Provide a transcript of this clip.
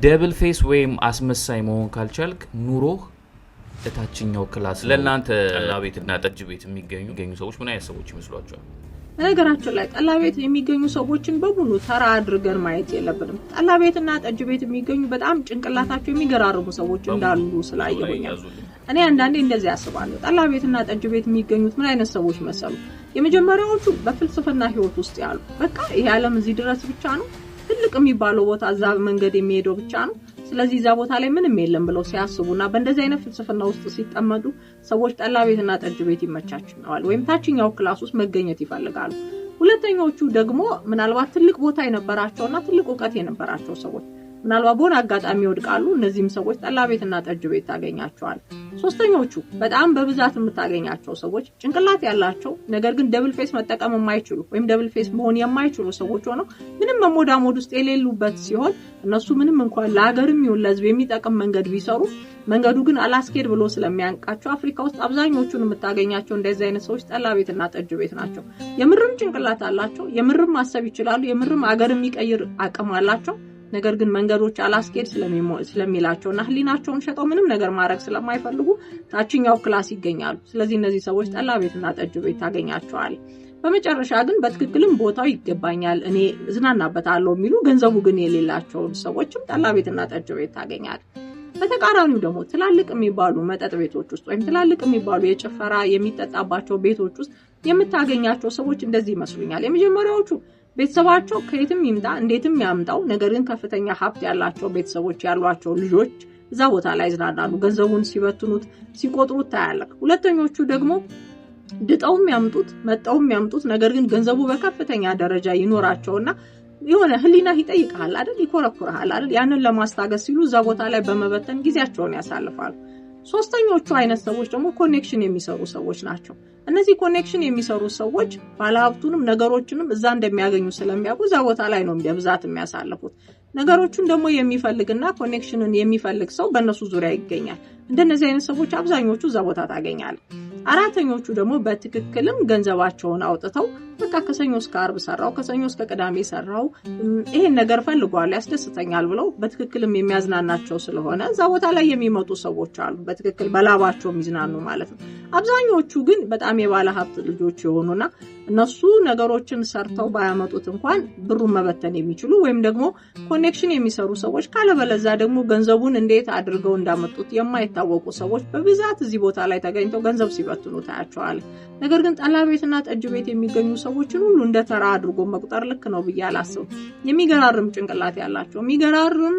ደብል ፌስ ወይም አስመሳይ መሆን ካልቻልክ ኑሮህ ለታችኛው ክላስ ለእናንተ ጠላ ቤትና ጠጅ ቤት የሚገኙ ሰዎች ምን አይነት ሰዎች ይመስሏቸዋል? ነገራችን ላይ ጠላ ቤት የሚገኙ ሰዎችን በሙሉ ተራ አድርገን ማየት የለብንም። ጠላ ቤትና ጠጅ ቤት የሚገኙ በጣም ጭንቅላታቸው የሚገራርሙ ሰዎች እንዳሉ ስላየሁኝ እኔ አንዳንዴ እንደዚህ ያስባለሁ። ጠላ ቤትና ጠጅ ቤት የሚገኙት ምን አይነት ሰዎች መሰሉ? የመጀመሪያዎቹ በፍልስፍና ህይወት ውስጥ ያሉ በቃ ይሄ ዓለም እዚህ ድረስ ብቻ ነው፣ ትልቅ የሚባለው ቦታ እዛ መንገድ የሚሄደው ብቻ ነው፣ ስለዚህ እዛ ቦታ ላይ ምንም የለም ብለው ሲያስቡና በእንደዚህ አይነት ፍልስፍና ውስጥ ሲጠመዱ ሰዎች ጠላ ቤትና ጠጅ ቤት ይመቻቸዋል ወይም ታችኛው ክላስ ውስጥ መገኘት ይፈልጋሉ። ሁለተኛዎቹ ደግሞ ምናልባት ትልቅ ቦታ የነበራቸውና ትልቅ ዕውቀት የነበራቸው ሰዎች ምናልባት በሆነ አጋጣሚ ይወድቃሉ። እነዚህም ሰዎች ጠላ ቤትና ጠጅ ቤት ታገኛቸዋል። ሶስተኞቹ በጣም በብዛት የምታገኛቸው ሰዎች ጭንቅላት ያላቸው ነገር ግን ደብል ፌስ መጠቀም የማይችሉ ወይም ደብል ፌስ መሆን የማይችሉ ሰዎች ሆነው ምንም መሞዳሞድ ውስጥ የሌሉበት ሲሆን እነሱ ምንም እንኳን ለሀገርም ይሁን ለህዝብ የሚጠቅም መንገድ ቢሰሩ መንገዱ ግን አላስኬድ ብሎ ስለሚያንቃቸው አፍሪካ ውስጥ አብዛኞቹን የምታገኛቸው እንደዚህ አይነት ሰዎች ጠላ ቤትና ጠጅ ቤት ናቸው። የምርም ጭንቅላት አላቸው፣ የምርም ማሰብ ይችላሉ፣ የምርም ሀገር የሚቀይር አቅም አላቸው። ነገር ግን መንገዶች አላስኬድ ስለሚላቸውና ህሊናቸውን ሸጠው ምንም ነገር ማድረግ ስለማይፈልጉ ታችኛው ክላስ ይገኛሉ። ስለዚህ እነዚህ ሰዎች ጠላ ቤትና ጠጅ ቤት ታገኛቸዋል። በመጨረሻ ግን በትክክልም ቦታው ይገባኛል እኔ ዝናናበታለሁ የሚሉ ገንዘቡ ግን የሌላቸው ሰዎችም ጠላ ቤትና ጠጅ ቤት ታገኛል። በተቃራኒው ደግሞ ትላልቅ የሚባሉ መጠጥ ቤቶች ውስጥ ወይም ትላልቅ የሚባሉ የጭፈራ የሚጠጣባቸው ቤቶች ውስጥ የምታገኛቸው ሰዎች እንደዚህ ይመስሉኛል። የመጀመሪያዎቹ ቤተሰባቸው ከየትም ይምጣ እንዴትም ያምጣው ነገር ግን ከፍተኛ ሀብት ያላቸው ቤተሰቦች ያሏቸው ልጆች እዛ ቦታ ላይ ዝናናሉ። ገንዘቡን ሲበትኑት ሲቆጥሩት ታያለህ። ሁለተኞቹ ደግሞ ድጣውም ያምጡት መጣውም ያምጡት ነገር ግን ገንዘቡ በከፍተኛ ደረጃ ይኖራቸውና የሆነ ህሊና ይጠይቃል አይደል፣ ይኮረኩራል አይደል፣ ያንን ለማስታገስ ሲሉ እዛ ቦታ ላይ በመበተን ጊዜያቸውን ያሳልፋሉ። ሶስተኞቹ አይነት ሰዎች ደግሞ ኮኔክሽን የሚሰሩ ሰዎች ናቸው። እነዚህ ኮኔክሽን የሚሰሩ ሰዎች ባለሀብቱንም ነገሮችንም እዛ እንደሚያገኙ ስለሚያውቁ እዛ ቦታ ላይ ነው በብዛት የሚያሳልፉት። ነገሮችን ደግሞ የሚፈልግና ኮኔክሽንን የሚፈልግ ሰው በእነሱ ዙሪያ ይገኛል። እንደነዚህ አይነት ሰዎች አብዛኞቹ እዛ ቦታ ታገኛለህ። አራተኞቹ ደግሞ በትክክልም ገንዘባቸውን አውጥተው በቃ ከሰኞ እስከ ዓርብ ሰራው ከሰኞ እስከ ቅዳሜ ሰራው ይሄን ነገር ፈልጓል ያስደስተኛል ብለው በትክክልም የሚያዝናናቸው ስለሆነ እዛ ቦታ ላይ የሚመጡ ሰዎች አሉ፣ በትክክል በላባቸው የሚዝናኑ ማለት ነው። አብዛኞቹ ግን በጣም የባለ ሀብት ልጆች የሆኑና እነሱ ነገሮችን ሰርተው ባያመጡት እንኳን ብሩን መበተን የሚችሉ ወይም ደግሞ ኮኔክሽን የሚሰሩ ሰዎች ካለበለዛ ደግሞ ገንዘቡን እንዴት አድርገው እንዳመጡት የማይታወቁ ሰዎች በብዛት እዚህ ቦታ ላይ ተገኝተው ገንዘብ ሲበትኑ ታያቸዋል። ነገር ግን ጠላ ቤትና ጠጅ ቤት የሚገኙ ሰዎችን ሁሉ እንደ ተራ አድርጎ መቁጠር ልክ ነው ብዬ አላስብም። የሚገራርም ጭንቅላት ያላቸው የሚገራርም